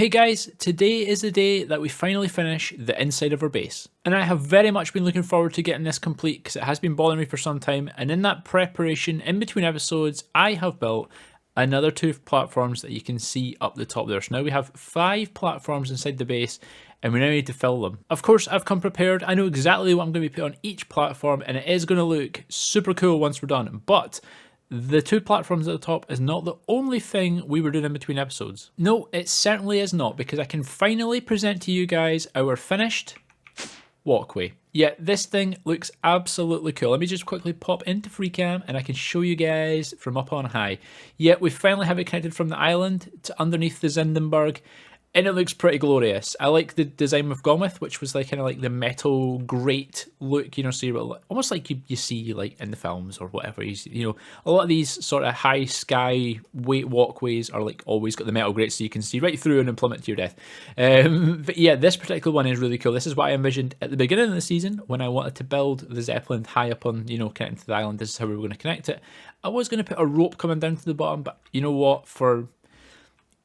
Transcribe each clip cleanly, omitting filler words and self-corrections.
Hey guys, today is the day that we finally finish the inside of our base. And I have very much been looking forward to getting this complete because it has been bothering me for some time, and in that preparation, in between episodes, I have built another 2 platforms that you can see up the top there. So now we have 5 platforms inside the base, and we now need to fill them. Of course, I've come prepared. I know exactly what I'm going to be putting on each platform, and it is going to look super cool once we're done, but the 2 platforms at the top is not the only thing we were doing in between episodes. No, it certainly is not, because I can finally present to you guys our finished walkway. Yeah, this thing looks absolutely cool. Let me just quickly pop into FreeCam and I can show you guys from up on high. Yeah, we finally have it connected from the island to underneath the Zindenburg. And it looks pretty glorious. I like the design we've gone with, which was like kind of like the metal grate look, you know, so you're almost like you see like in the films or whatever. You know, a lot of these sort of high sky weight walkways are like always got the metal grate so you can see right through and plummet to your death. But yeah, this particular one is really cool. This is what I envisioned at the beginning of the season when I wanted to build the Zeppelin high up on, you know, connecting to the island. This is how we were going to connect it. I was going to put a rope coming down to the bottom, but you know what, for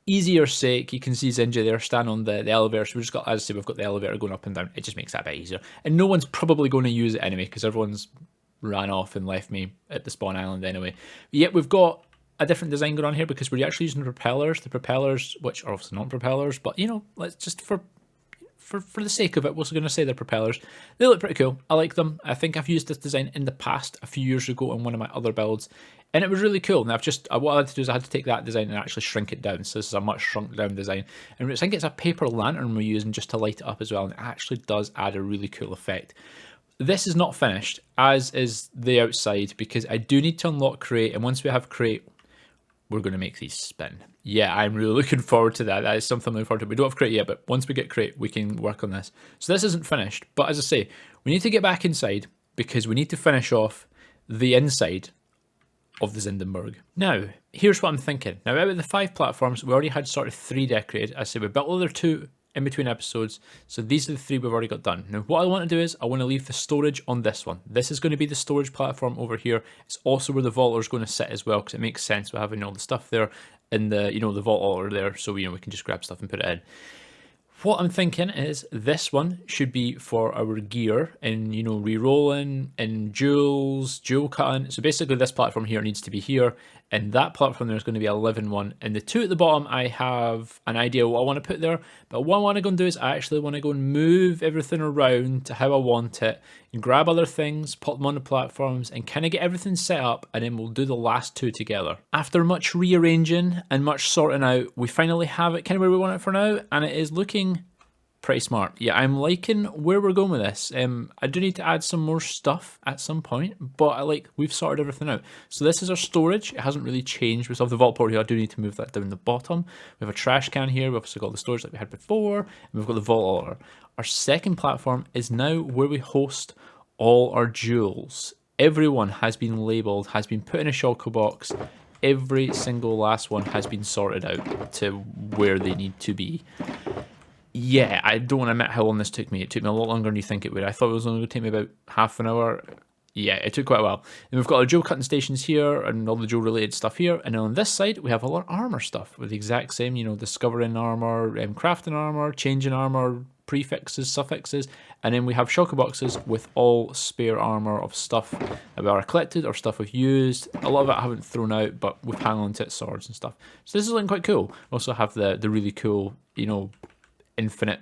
easier sake, you can see Zinjy there stand on the elevator. So we've just got, as I say, we've got the elevator going up and down. It just makes that a bit easier. And no one's probably going to use it anyway because everyone's ran off and left me at the spawn island anyway. But yet we've got a different design going on here because we're actually using propellers. The propellers, which are obviously not propellers, but you know, let's just for the sake of it, we're also going to say they're propellers. They look pretty cool. I like them. I think I've used this design in the past a few years ago on one of my other builds, and it was really cool. And what I had to do is I had to take that design and actually shrink it down. So this is a much shrunk down design. And I think it's a paper lantern we're using just to light it up as well. And it actually does add a really cool effect. This is not finished, as is the outside, because I do need to unlock crate. And once we have crate, we're going to make these spin. Yeah, I'm really looking forward to that. That is something I'm looking forward to. We don't have crate yet, but once we get crate, we can work on this. So this isn't finished, but as I say, we need to get back inside because we need to finish off the inside of the Zindenburg. Now, here's what I'm thinking. Now, out of the 5 platforms, we already had sort of 3 decorated. As I say, we built the other 2 in between episodes, so these are the 3 we've already got done. Now, what I want to do is I want to leave the storage on this one. This is going to be the storage platform over here. It's also where the vaulter is going to sit as well, because it makes sense with having all the stuff there in the, you know, the vault altar there, so you know we can just grab stuff and put it in. What I'm thinking is this one should be for our gear and, you know, re-rolling and jewels, jewel cutting. So basically this platform here needs to be here, and that platform there is going to be a living one. And the 2 at the bottom, I have an idea what I want to put there, but what I want to go and do is I actually want to go and move everything around to how I want it and grab other things, put them on the platforms and kind of get everything set up, and then we'll do the last 2 together. After much rearranging and much sorting out, we finally have it kind of where we want it for now, and it is looking pretty smart. Yeah, I'm liking where we're going with this. I do need to add some more stuff at some point, but we've sorted everything out. So this is our storage. It hasn't really changed. We still have the vault port here. I do need to move that down the bottom. We have a trash can here. We've also got the storage that we had before, and we've got the vault altar. Our second platform is now where we host all our jewels. Everyone has been labeled, has been put in a shulker box. Every single last one has been sorted out to where they need to be. Yeah, I don't want to admit how long this took me. It took me a lot longer than you think it would. I thought it was only going to take me about half an hour. Yeah, it took quite a while. And we've got our jewel cutting stations here and all the jewel related stuff here. And then on this side, we have all our armor stuff with the exact same, you know, discovering armor, crafting armor, changing armor, prefixes, suffixes. And then we have shulker boxes with all spare armor of stuff that we are collected or stuff we've used. A lot of it I haven't thrown out, but we've hung on to it, swords and stuff. So this is looking quite cool. We also have the really cool, you know, infinite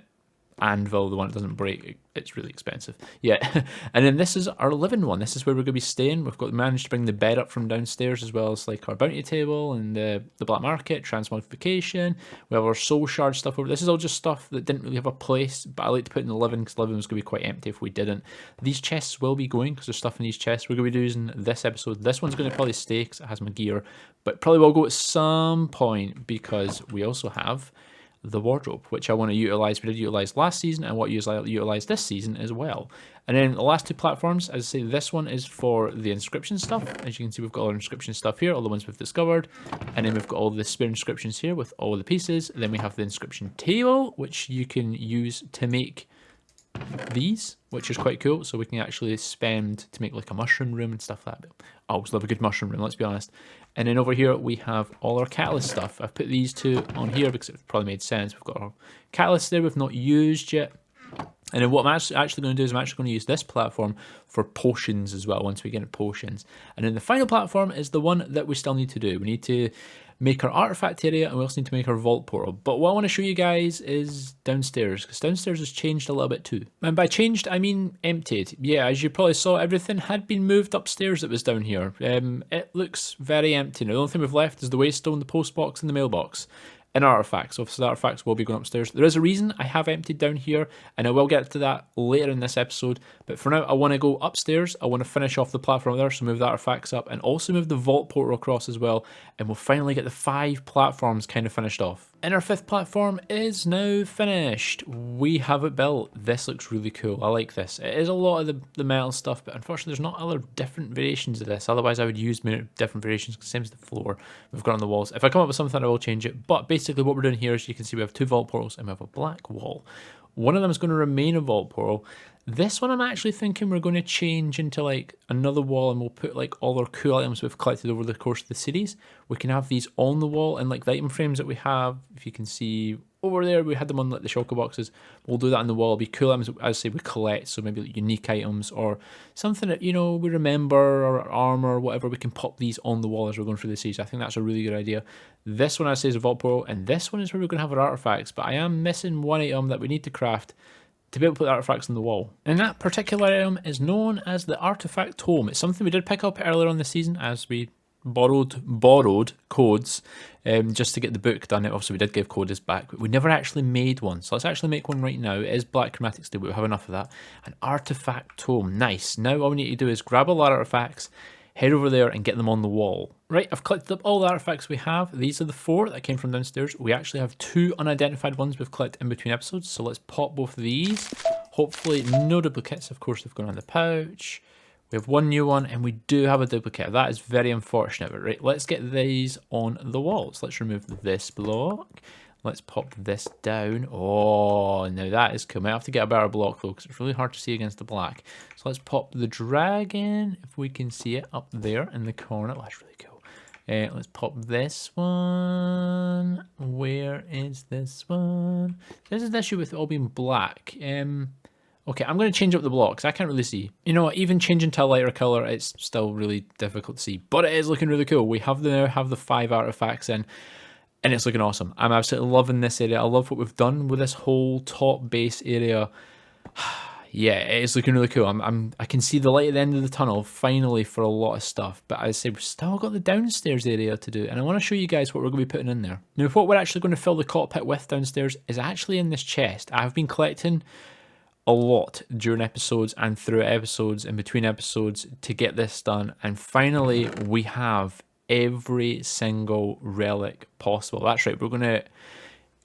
anvil, the one that doesn't break. It's really expensive. Yeah. And then this is our living one. This is where we're going to be staying. We've got managed to bring the bed up from downstairs, as well as like our bounty table and the black market, transmogrification. We have our soul shard stuff over. This is all just stuff that didn't really have a place, but I like to put in the living because living was going to be quite empty if we didn't. These chests will be going because there's stuff in these chests we're going to be using this episode. This one's going to probably stay because it has my gear, but probably will go at some point because we also have the wardrobe, which I want to utilize. We did utilize last season, and what utilize this season as well. And then the last 2 platforms, as I say, this one is for the inscription stuff. As you can see, we've got all our inscription stuff here, all the ones we've discovered, and then we've got all the spare inscriptions here with all the pieces. And then we have the inscription table, which you can use to make these, which is quite cool. So we can actually spend to make like a mushroom room and stuff like that. I always love a good mushroom room, let's be honest. And then over here we have all our catalyst stuff. I've put these two on here because it probably made sense. We've got our catalyst there we've not used yet. And then what I'm actually going to do is I'm actually going to use this platform for potions as well once we get into potions. And then the final platform is the one that we still need to do. We need to make our artifact area and we also need to make our vault portal. But what I want to show you guys is downstairs, because downstairs has changed a little bit too. And by changed, I mean emptied. Yeah, as you probably saw, everything had been moved upstairs that was down here. It looks very empty now. The only thing we've left is the waystone, the post box and the mailbox. And artifacts, obviously the artifacts will be going upstairs. There is a reason I have emptied down here, and I will get to that later in this episode. But for now, I want to go upstairs. I want to finish off the platform there, so move the artifacts up, and also move the vault portal across as well. And we'll finally get the 5 platforms kind of finished off. And our 5th platform is now finished. We have it built. This looks really cool. I like this. It is a lot of the metal stuff, but unfortunately there's not other different variations of this. Otherwise I would use different variations, same as the floor we've got on the walls. If I come up with something, I will change it. But basically what we're doing here is you can see we have 2 vault portals and we have a black wall. One of them is going to remain a vault portal. This one I'm actually thinking we're going to change into like another wall, and we'll put like all our cool items we've collected over the course of the series. We can have these on the wall, and like the item frames that we have, if you can see over there, we had them on like the shulker boxes. We'll do that on the wall. It'll be cool items, as I say, we collect, so maybe like unique items or something that, you know, we remember, or armor or whatever. We can pop these on the wall as we're going through the series. I think that's a really good idea. This one I say is a vault portal, and this one is where we're going to have our artifacts, but I am missing one item that we need to craft to be able to put the artifacts on the wall. And that particular item is known as the artifact tome. It's something we did pick up earlier on the season as we borrowed codes just to get the book done. Obviously we did give codes back, but we never actually made one. So let's actually make one right now. It is black chromatic steel, but we have enough of that. An artifact tome, nice. Now all we need to do is grab all our artifacts, head over there and get them on the wall. Right, I've collected up all the artifacts we have. These are the 4 that came from downstairs. We actually have 2 unidentified ones we've collected in between episodes, so let's pop both of these. Hopefully no duplicates. Of course, they've gone on the pouch. We have 1 new one, and we do have a duplicate. That is very unfortunate, but right, let's get these on the walls. Let's remove this block. Let's pop this down. Oh, now that is cool. Might have to get a better block though, because it's really hard to see against the black. So let's pop the dragon, if we can see it, up there in the corner. Oh, that's really cool. Let's pop this one. Where is this one? This is the issue with it all being black. Okay, I'm going to change up the blocks. I can't really see. You know what, even changing to a lighter colour, it's still really difficult to see. But it is looking really cool. We now have the 5 artifacts in, and it's looking awesome. I'm absolutely loving this area. I love what we've done with this whole top base area. Yeah, it's looking really cool. I can see the light at the end of the tunnel, finally, for a lot of stuff. But as I say, we've still got the downstairs area to do. And I want to show you guys what we're going to be putting in there. Now, what we're actually going to fill the cockpit with downstairs is actually in this chest. I've been collecting a lot during episodes and through episodes, in between episodes, to get this done. And finally, we have every single relic possible. That's right, we're going to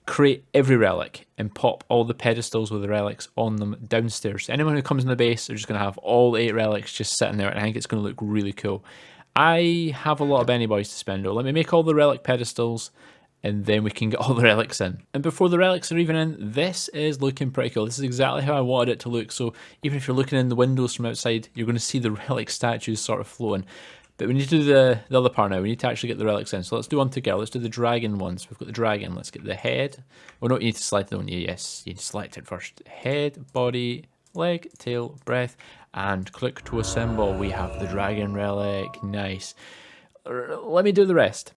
create every relic and pop all the pedestals with the relics on them downstairs. So anyone who comes in the base, they're just going to have all 8 relics just sitting there, and I think it's going to look really cool. I have a lot of Benny Boys to spend though. Let me make all the relic pedestals, and then we can get all the relics in. And before the relics are even in, this is looking pretty cool. This is exactly how I wanted it to look. So even if you're looking in the windows from outside, you're going to see the relic statues sort of floating. But we need to do the other part now. We need to actually get the relics in. So let's do one together. Let's do the dragon ones. We've got the dragon. Let's get the head. Oh no, you need to select it, don't you? Yes, you need to select it first. Head, body, leg, tail, breath, and click to assemble. We have the dragon relic. Nice. Let me do the rest.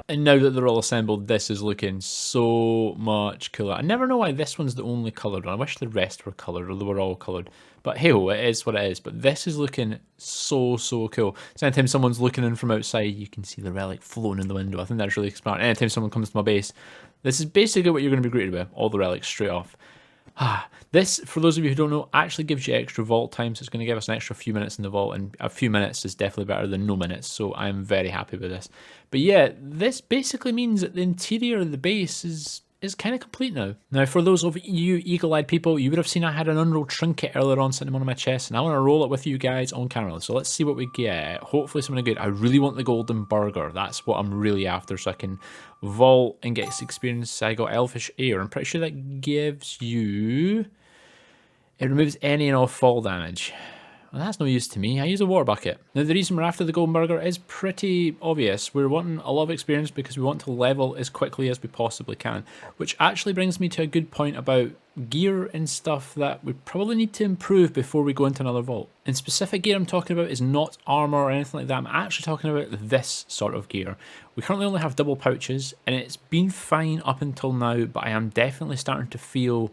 And now that they're all assembled, this is looking so much cooler. I never know why this one's the only coloured one. I wish the rest were coloured, or they were all coloured. But hey ho, it is what it is. But this is looking so cool. So anytime someone's looking in from outside, you can see the relic floating in the window. I think that's really smart. Anytime someone comes to my base, this is basically what you're going to be greeted with. All the relics straight off. This, for those of you who don't know, actually gives you extra vault time, so it's going to give us an extra few minutes in the vault, and a few minutes is definitely better than no minutes, so I'm very happy with this. But yeah, this basically means that the interior of the base is is kind of complete now. Now, for those of you eagle-eyed people, you would have seen I had an unrolled trinket earlier on sitting on my chest, and I want to roll it with you guys on camera. So let's see what we get. Hopefully something good. I really want the golden burger. That's what I'm really after, so I can vault and get experience. I got elfish air. I'm pretty sure that gives you... It removes any and all fall damage. Well, that's no use to me. I use a water bucket. Now, the reason we're after the golden burger is pretty obvious. We're wanting a lot of experience because we want to level as quickly as we possibly can, which actually brings me to a good point about gear and stuff that we probably need to improve before we go into another vault. And specific gear I'm talking about is not armor or anything like that. I'm actually talking about this sort of gear. We currently only have double pouches, and it's been fine up until now, but I am definitely starting to feel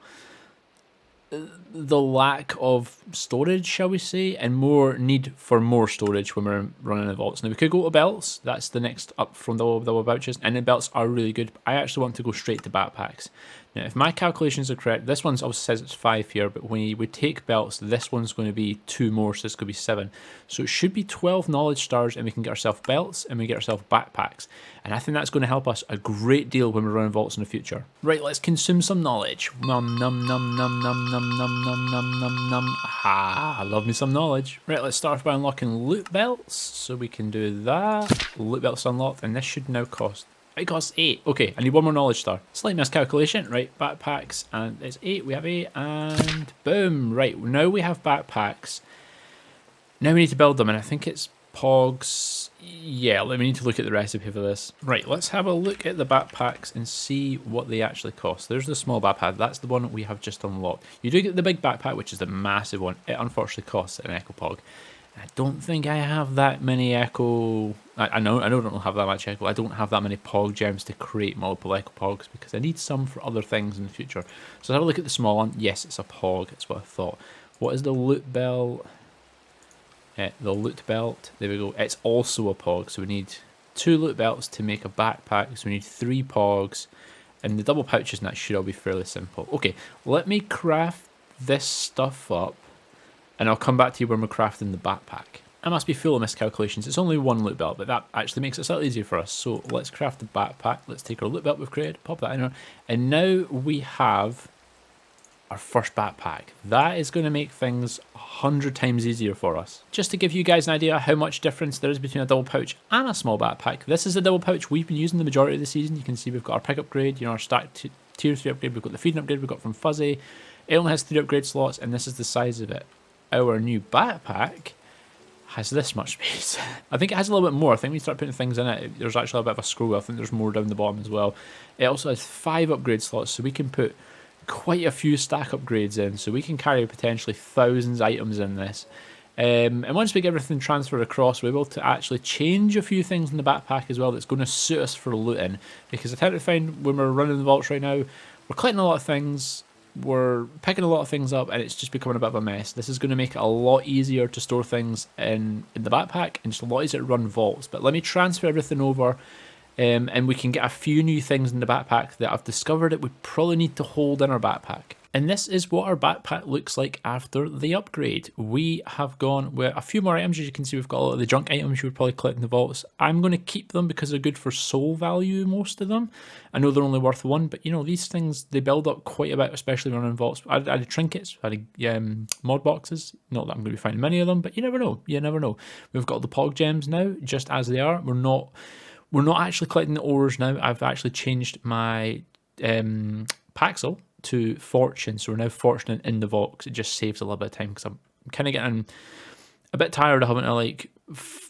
the lack of storage, shall we say, and more need for more storage when we're running the vaults. Now, we could go to belts. That's the next up from double pouches, and the belts are really good. I actually want to go straight to backpacks. Now, if my calculations are correct, this one obviously says it's 5 here, but when we take belts, this one's going to be 2 more, so this could be 7. So it should be 12 knowledge stars, and we can get ourselves belts, and we get ourselves backpacks. And I think that's going to help us a great deal when we're running vaults in the future. Right, let's consume some knowledge. Num, num, num, num, num, num, num, num, num, num, num. Ah, I love me some knowledge. Right, let's start off by unlocking loot belts. So we can do that. Loot belts unlocked, and this should now cost... It costs 8. Okay, I need 1 more knowledge star. Slight miscalculation. Right, backpacks, and it's 8. We have 8, and boom. Right, now we have backpacks. Now we need to build them, and I think it's pogs. Yeah, we need to look at the recipe for this. Right, let's have a look at the backpacks and see what they actually cost. There's the small backpack. That's the one we have just unlocked. You do get the big backpack, which is the massive one. It unfortunately costs an echo pog. I don't think I have that many echo... I don't have that much echo. I don't have that many pog gems to create multiple echo pogs because I need some for other things in the future. So have a look at the small one. Yes, it's a pog. That's what I thought. What is the loot belt? The loot belt. There we go. It's also a pog. So we need 2 loot belts to make a backpack. So we need 3 pogs. And the double pouches and that should all be fairly simple. Okay, let me craft this stuff up. And I'll come back to you when we're crafting the backpack. I must be full of miscalculations. It's only 1 loot belt, but that actually makes it slightly easier for us. So let's craft the backpack. Let's take our loot belt we've created, pop that in there. And now we have our first backpack. That is going to make things 100 times easier for us. Just to give you guys an idea how much difference there is between a double pouch and a small backpack. This is a double pouch we've been using the majority of the season. You can see we've got our pick upgrade, our stack tier 3 upgrade. We've got the feeding upgrade we've got from Fuzzy. It only has 3 upgrade slots, and this is the size of it. Our new backpack has this much space. I think it has a little bit more. I think when you start putting things in it, there's actually a bit of a scroll. I think there's more down the bottom as well. It also has 5 upgrade slots, so we can put quite a few stack upgrades in. So we can carry potentially thousands of items in this. And once we get everything transferred across, we're able to actually change a few things in the backpack as well that's going to suit us for looting. Because I tend to find when we're running the vaults right now, we're collecting a lot of things, we're picking a lot of things up, and it's just becoming a bit of a mess. This is going to make it a lot easier to store things in the backpack and just a lot easier to run vaults. But let me transfer everything over, and we can get a few new things in the backpack that I've discovered that we probably need to hold in our backpack. And this is what our backpack looks like after the upgrade. We have gone with a few more items. As you can see, we've got a lot of the junk items you would probably collect in the vaults. I'm going to keep them because they're good for soul value, most of them. I know they're only worth 1, but you know, these things, they build up quite a bit, especially running vaults. I had trinkets, I had mod boxes. Not that I'm going to be finding many of them, but you never know. You never know. We've got the pog gems now, just as they are. We're not actually collecting the ores now. I've actually changed my Paxel to fortune, so we're now fortunate in the vault because it just saves a little bit of time because I'm kind of getting a bit tired of having to like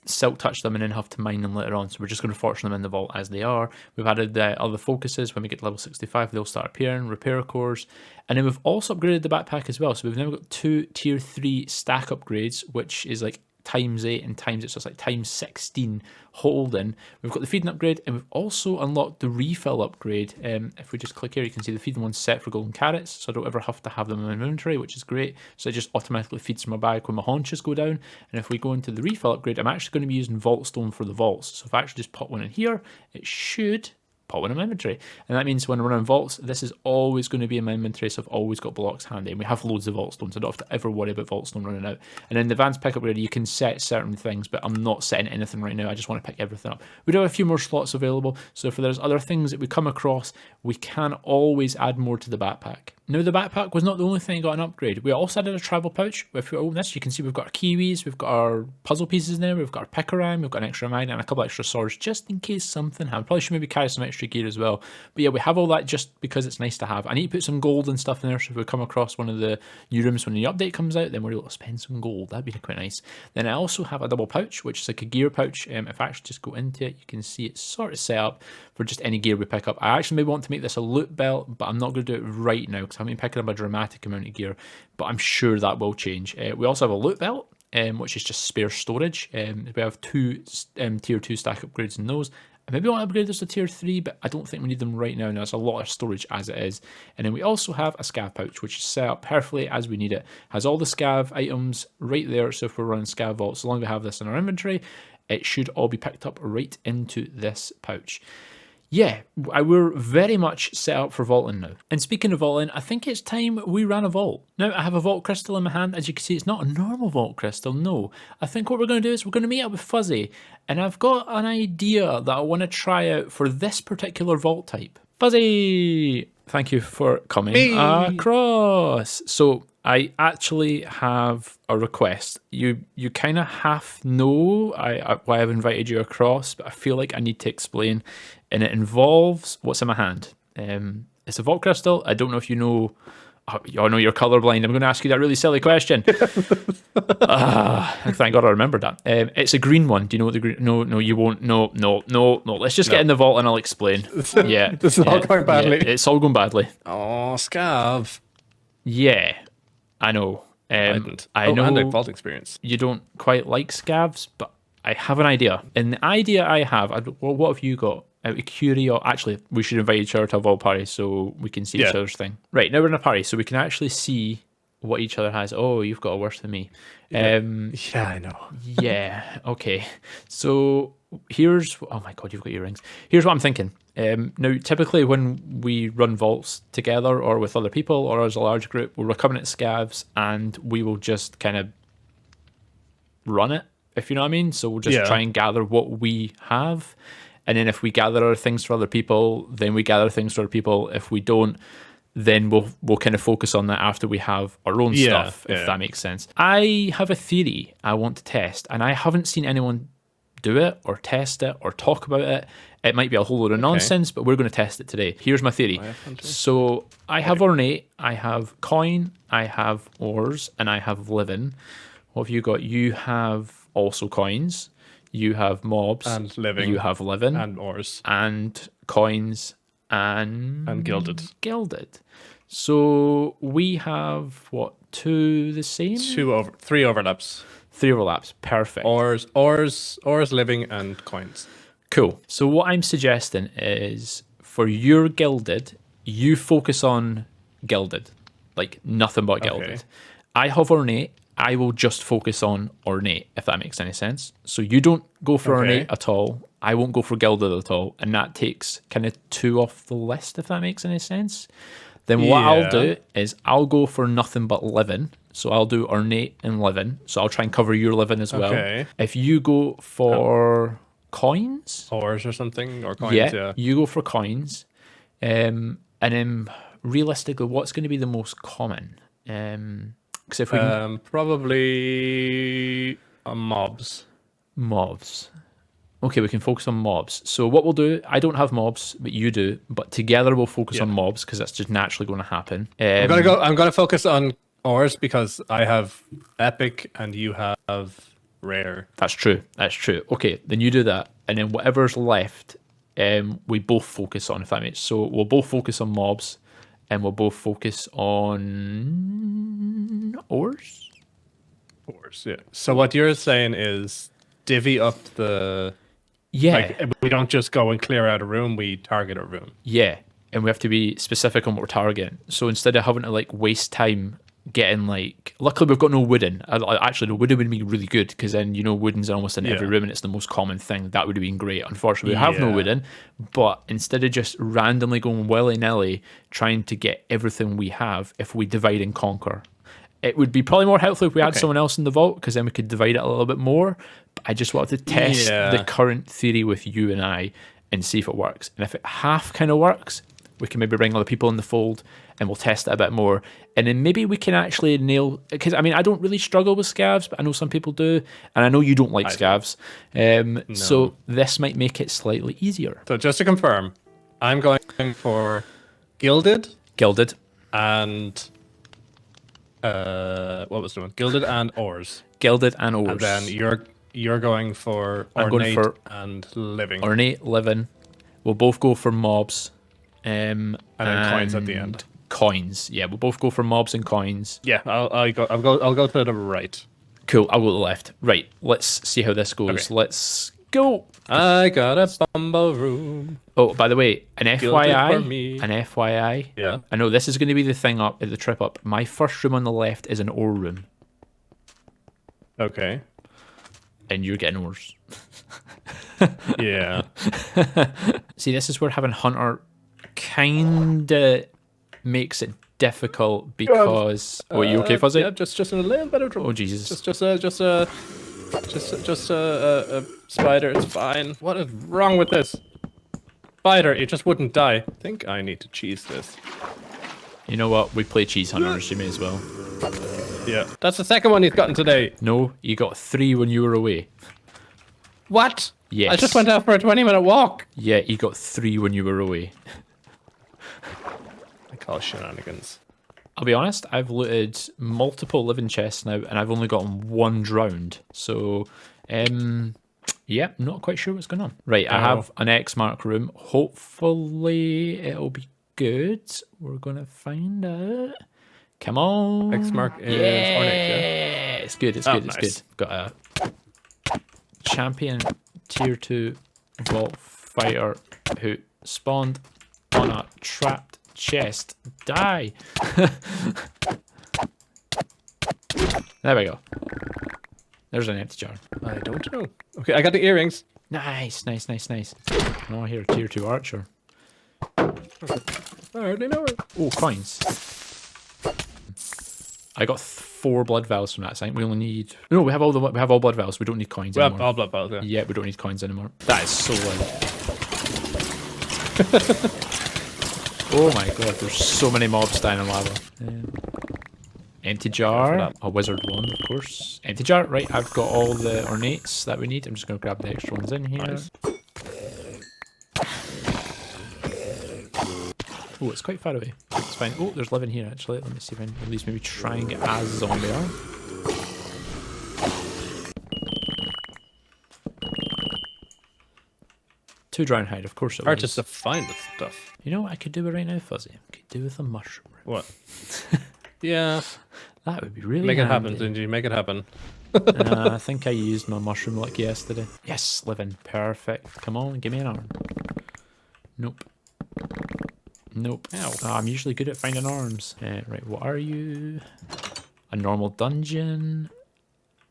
silk touch them and then have to mine them later on. So we're just going to fortune them in the vault as they are. We've added the other focuses. When we get to level 65, they'll start appearing, repair cores, and then we've also upgraded the backpack as well. So we've now got 2 tier 3 stack upgrades, which is like ×8 and ×8, so it's like ×16 holding. We've got the feeding upgrade, and we've also unlocked the refill upgrade. If we just click here, you can see the feeding one's set for golden carrots, so I don't ever have to have them in my inventory, which is great. So it just automatically feeds from my bag when my haunches go down. And if we go into the refill upgrade, I'm actually going to be using vault stone for the vaults. So if I actually just pop one in here, it should pop one in my inventory. And that means when we're in vaults, this is always going to be in my inventory, so I've always got blocks handy. And we have loads of vault stones, so I don't have to ever worry about vault stone running out. And in the advanced pickup area, you can set certain things, but I'm not setting anything right now. I just want to pick everything up. We do have a few more slots available, so if there's other things that we come across, we can always add more to the backpack. Now, the backpack was not the only thing that got an upgrade. We also added a travel pouch. If we open this, you can see we've got our kiwis, we've got our puzzle pieces in there, we've got our picaram, we've got an extra magnet, and a couple extra swords, just in case something happens. Probably should maybe carry some extra gear as well. But yeah, we have all that just because it's nice to have. I need to put some gold and stuff in there, so if we come across one of the new rooms when the update comes out, then we're able to spend some gold. That'd be quite nice. Then I also have a double pouch, which is like a gear pouch. If I actually just go into it, you can see it's sort of set up for just any gear we pick up. I actually maybe want to make this a loot belt, but I'm not going to do it right now because I haven't been picking up a dramatic amount of gear, but I'm sure that will change. We also have a loot belt, which is just spare storage. We have two tier 2 stack upgrades in those. I maybe want to upgrade this to tier 3, but I don't think we need them right now. Now it's a lot of storage as it is. And then we also have a scav pouch, which is set up perfectly as we need it. Has all the scav items right there, so if we're running scav vault, so long as we have this in our inventory, it should all be picked up right into this pouch. Yeah, we're very much set up for vaulting now. And speaking of vaulting, I think it's time we ran a vault. Now, I have a vault crystal in my hand. As you can see, it's not a normal vault crystal, no. I think what we're going to do is we're going to meet up with Fuzzy, and I've got an idea that I want to try out for this particular vault type. Fuzzy! Thank you for coming across. So, I actually have a request. You kind of half know why I've invited you across, but I feel like I need to explain. And it involves what's in my hand. It's a vault crystal. I don't know if you know. I know you're colorblind. I'm going to ask you that really silly question. Thank God I remembered that. It's a green one. Do you know what the green? No, you won't. No. Let's just get in the vault and I'll explain. Yeah, this is all going badly. Yeah, it's all going badly. Oh, Scav. Yeah, I know. I know. And a vault experience. You don't quite like scavs, but I have an idea. And the idea I have, what have you got? Out of curiosity, actually, we should invite each other to a vault party so we can see each other's thing. Right, now we're in a party, so we can actually see what each other has. Oh, you've got a worse than me. Yeah, I know. Yeah, okay. So here's, oh my God, you've got earrings. Here's what I'm thinking. Now, typically when we run vaults together or with other people or as a large group, we're coming at scavs and we will just kind of run it, if you know what I mean. So we'll just try and gather what we have. And then if we gather other things for other people, then we gather things for other people. If we don't, then we'll kind of focus on that after we have our own stuff, if that makes sense. I have a theory I want to test, and I haven't seen anyone do it or test it or talk about it. It might be a whole load of nonsense, but we're going to test it today. Here's my theory. So I have ornate, I have coin, I have ores, and I have living. What have you got? You have also coins. You have mobs and living. You have living and ores and coins and gilded. So we have what, two the same? Three overlaps. 3 overlaps. Perfect. Ores, living, and coins. Cool. So what I'm suggesting is for your gilded, you focus on gilded, like nothing but gilded. Okay. I have ornate. I will just focus on ornate, if that makes any sense. So you don't go for ornate at all. I won't go for gilded at all. And that takes kind of 2 off the list, if that makes any sense. Then what I'll do is I'll go for nothing but living. So I'll do ornate and living. So I'll try and cover your living as well. Okay. If you go for coins. Ores or something, or coins, yeah. You go for coins. And then realistically, what's going to be the most common? Because if we probably mobs. Mobs. Okay, we can focus on mobs. So what we'll do, I don't have mobs, but you do. But together we'll focus on mobs because that's just naturally going to happen. I'm gonna focus on ores because I have epic and you have rare. That's true. Okay, then you do that, and then whatever's left, we both focus on. If that makes so, we'll both focus on mobs. And we'll both focus on ores? Ores, yeah. So what you're saying is divvy up the... Yeah. Like, we don't just go and clear out a room, we target a room. Yeah, and we have to be specific on what we're targeting. So instead of having to like waste time getting like, luckily we've got no wooden. Actually, no, wooden would be really good because then wooden's almost in every room and it's the most common thing. That would have been great. Unfortunately, we have no wooden, but instead of just randomly going willy-nilly trying to get everything we have, if we divide and conquer, it would be probably more helpful if we had someone else in the vault because then we could divide it a little bit more. But I just wanted to test the current theory with you and I and see if it works. And if it half kind of works, we can maybe bring other people in the fold and we'll test it a bit more. And then maybe we can actually nail... Because, I mean, I don't really struggle with scavs, but I know some people do. And I know you don't like scavs. No. So this might make it slightly easier. So just to confirm, I'm going for Gilded. Gilded. And... what was the one? Gilded and Ores. Gilded and Ores. And then you're going for Ornate and Living. Ornate, Living. We'll both go for mobs. And then coins at the end. Coins, yeah. We'll both go for mobs and coins. Yeah, I'll go to the right. Cool. I'll go to the left. Right. Let's see how this goes. Okay. Let's go. I got a bumble room. Oh, by the way, an FYI. An FYI. Yeah. I know this is going to be the thing up at the trip up. My first room on the left is an ore room. Okay. And you're getting ores. Yeah. See, this is where having Hunter kinda makes it difficult because. Oh, are you okay, Fuzzy? Yeah, just a little bit of trouble. Oh Jesus! Just a spider. It's fine. What is wrong with this spider? It just wouldn't die. I think I need to cheese this. You know what? We play cheese hunters. You may as well. Yeah, that's the second one he's gotten today. No, you got 3 when you were away. What? Yes. I just went out for a 20-minute walk. Yeah, you got 3 when you were away. I call shenanigans. I'll be honest, I've looted multiple living chests now, and I've only gotten 1 drowned. So, yeah, not quite sure what's going on. Right, I have an X mark room. Hopefully, it'll be good. We're going to find out. Come on. X mark is ornate, yeah? It's good, it's good, it's good. Got a champion tier 2 vault fighter who spawned on a trapped chest. Die. There we go. There's an empty jar. I don't know. Okay, I got the earrings. Nice, nice, nice, nice. Oh, here, tier 2 archer. I already know it. Oh, coins. I got 4 blood vials from that. So I think we only need. No, we have all blood vials. We don't need coins anymore. All blood vials. Yeah. Yeah, we don't need coins anymore. That is so loud. Oh my god, there's so many mobs down in lava. Empty jar. A wizard one, of course. Empty jar. Right, I've got all the ornates that we need. I'm just going to grab the extra ones in here. Nice. Oh, it's quite far away. It's fine. Oh, there's living here actually. Let me see if I can at least maybe try and get a zombie arm. Two drown hide, of course it Hard was. to find this stuff. You know what I could do right now, Fuzzy? I could do with a mushroom. What? Yeah. That would be really Make it handy. happen, Zinjy. Make it happen. I think I used my mushroom luck yesterday. Yes, living. Perfect. Come on, give me an arm. Nope. Nope. Oh, I'm usually good at finding arms. Right, what are you? A normal dungeon.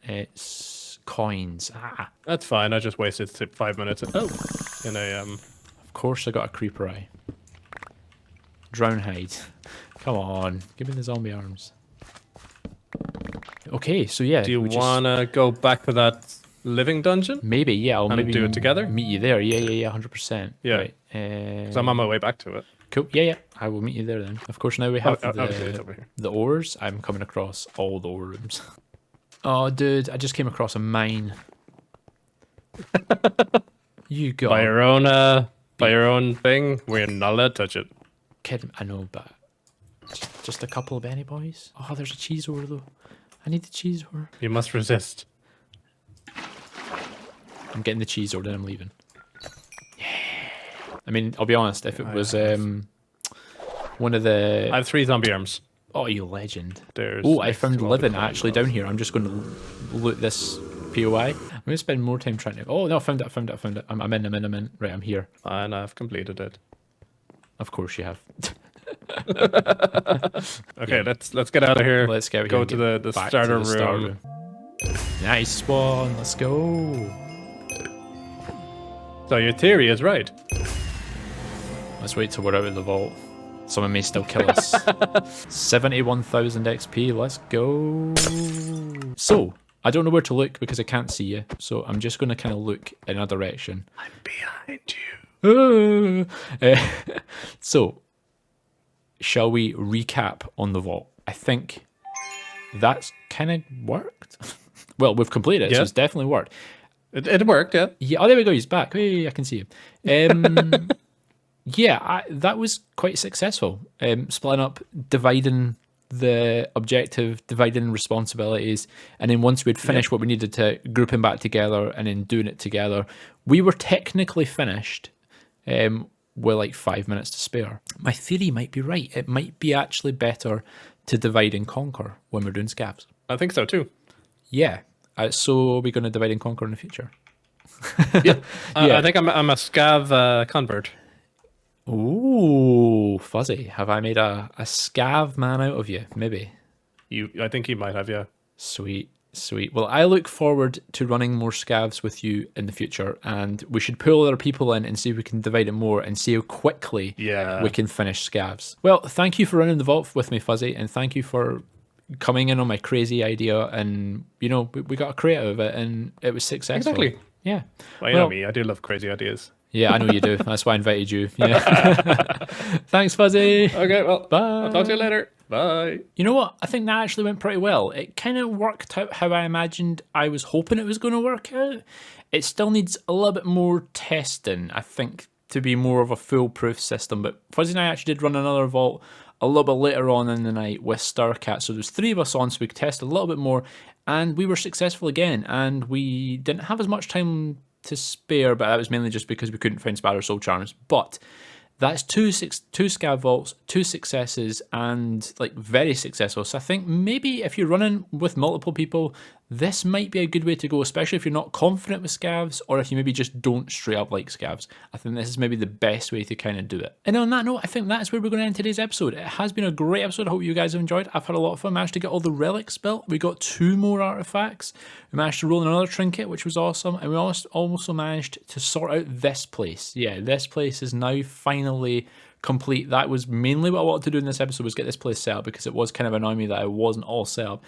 It's coins. Ah. That's fine. I just wasted 5 minutes. Oh, in a Of course, I got a creeper eye. Drown hide. Come on, give me the zombie arms. Okay, so yeah. Do you wanna go back to that living dungeon? Maybe, yeah. I'll maybe do it together. Meet you there. Yeah, 100%. Yeah. Right. Because I'm on my way back to it. Cool. Yeah. I will meet you there then. Of course, now we have it's over here. the ores. I'm coming across all the ore rooms. Oh, dude, I just came across a mine. You got by your own thing. We're not allowed to touch it. Kid, I know, but just a couple of Benny boys. Oh, there's a cheese ore though. I need the cheese ore. You must resist. I'm getting the cheese ore, then I'm leaving. I mean, I'll be honest, if it was one of the... I have 3 zombie arms. Oh, you legend. There's I found living actually down here. I'm just going to loot this POI. I'm going to spend more time trying to... Oh, no, I found it. I'm in. Right, I'm here. And I've completed it. Of course you have. Okay, let's get out of here. Let's get go to the back starter to the start room. Nice one. Let's go. So your theory is right. Let's wait till we're out of the vault. Someone may still kill us. 71,000 XP. Let's go. So, I don't know where to look because I can't see you. So I'm just going to kind of look in a direction. I'm behind you. So, shall we recap on the vault? I think that's kind of worked. Well, we've completed it, so it's definitely worked. It worked, yeah. Yeah, oh, there we go. He's back. Hey, I can see him. Yeah, that was quite successful. Splitting up, dividing the objective, dividing responsibilities, and then once we'd finished what we needed to, grouping back together and then doing it together. We were technically finished with like 5 minutes to spare. My theory might be right. It might be actually better to divide and conquer when we're doing scavs. I think so too. Yeah. So we're going to divide and conquer in the future. Yeah. I think I'm a scav convert. Ooh, Fuzzy. Have I made a scav man out of you? Maybe. I think you might have, yeah. Sweet, sweet. Well, I look forward to running more scavs with you in the future, and we should pull other people in and see if we can divide it more and see how quickly we can finish scavs. Well, thank you for running the vault with me, Fuzzy, and thank you for coming in on my crazy idea, and we got a crate out of it, and it was successful. Exactly. Yeah. Well, you know me, I do love crazy ideas. Yeah, I know you do. That's why I invited you. Yeah. Thanks, Fuzzy. Okay, well, bye. I'll talk to you later. Bye. You know what? I think that actually went pretty well. It kind of worked out how I imagined I was hoping it was going to work out. It still needs a little bit more testing, I think, to be more of a foolproof system. But Fuzzy and I actually did run another vault a little bit later on in the night with Styrkat. So there's 3 of us on, so we could test a little bit more. And we were successful again. And we didn't have as much time to spare, but that was mainly just because we couldn't find Sparrow Soul Charms. But that's two scav vaults, 2 successes, and like very successful. So I think maybe if you're running with multiple people, this might be a good way to go, especially if you're not confident with scavs, or if you maybe just don't straight up like scavs. I think this is maybe the best way to kind of do it. And on that note, I think that's where we're going to end today's episode. It has been a great episode. I hope you guys have enjoyed. I've had a lot of fun. Managed to get all the relics built. We got 2 more artifacts. We managed to roll in another trinket, which was awesome. And we also managed to sort out this place. Yeah, this place is now finally complete. That was mainly what I wanted to do in this episode, was get this place set up, because it was kind of annoying me that it wasn't all set up.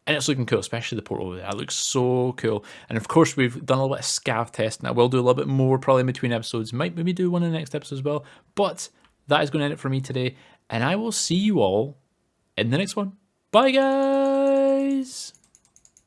And it's looking cool, especially the portal over there. It looks so cool. And of course, we've done a little bit of scav testing. I will do a little bit more probably in between episodes. Might maybe do one in the next episode as well. But that is going to end it for me today. And I will see you all in the next one. Bye, guys!